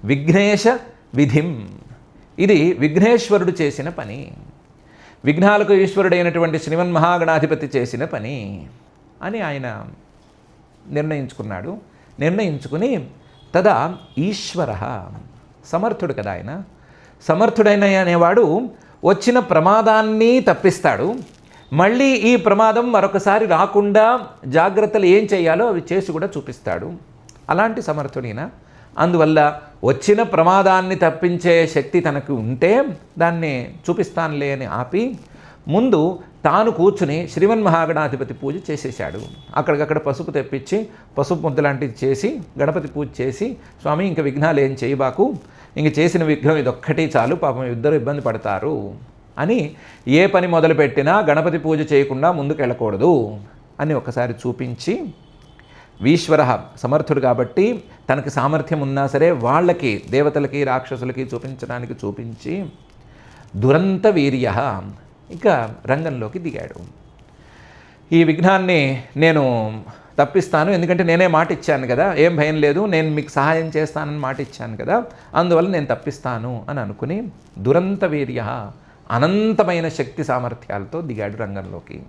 విఘ్నేశ విధిం, ఇది విఘ్నేశ్వరుడు చేసిన పని, విఘ్నాలకు ఈశ్వరుడైనటువంటి శ్రీమన్మహాగణాధిపతి చేసిన పని అని ఆయన నిర్ణయించుకుని తదా ఈశ్వర, సమర్థుడు కదా ఆయన, సమర్థుడైన అనేవాడు వచ్చిన ప్రమాదాన్ని తప్పిస్తాడు, మళ్ళీ ఈ ప్రమాదం మరొకసారి రాకుండా జాగ్రత్తలు ఏం చేయాలో అవి చేసి కూడా చూపిస్తాడు. అలాంటి సమర్థుడైన, అందువల్ల వచ్చిన ప్రమాదాన్ని తప్పించే శక్తి తనకు ఉంటే దాన్ని చూపిస్తానులే అని ఆపి ముందు తాను కూర్చుని శ్రీమన్మహాగణాధిపతి పూజ చేసేశాడు. అక్కడికక్కడ పసుపు తెప్పించి పసుపు ముద్ద లాంటిది చేసి గణపతి పూజ చేసి, స్వామి ఇంక విఘ్నాలు ఏం చేయబాకు, ఇంక చేసిన విఘ్నం ఇదొక్కటి చాలు, పాపం ఇద్దరు ఇబ్బంది పడతారు అని, ఏ పని మొదలుపెట్టినా గణపతి పూజ చేయకుండా ముందుకు వెళ్ళకూడదు అని ఒకసారి చూపించి, ఈశ్వర సమర్థుడు కాబట్టి తనకి సామర్థ్యం ఉన్నా సరే వాళ్ళకి, దేవతలకి రాక్షసులకి చూపించడానికి చూపించి దురంత వీర్య ఇక రంగంలోకి దిగాడు. ఈ విఘ్నాన్ని నేను తప్పిస్తాను, ఎందుకంటే నేనే మాట ఇచ్చాను కదా, ఏం భయం లేదు, నేను మీకు సహాయం చేస్తానని మాట ఇచ్చాను కదా, అందువల్ల నేను తప్పిస్తాను అని అనుకుని దురంత వీర్య, అనంతమైన శక్తి సామర్థ్యాలతో దిగాడు రంగంలోకి.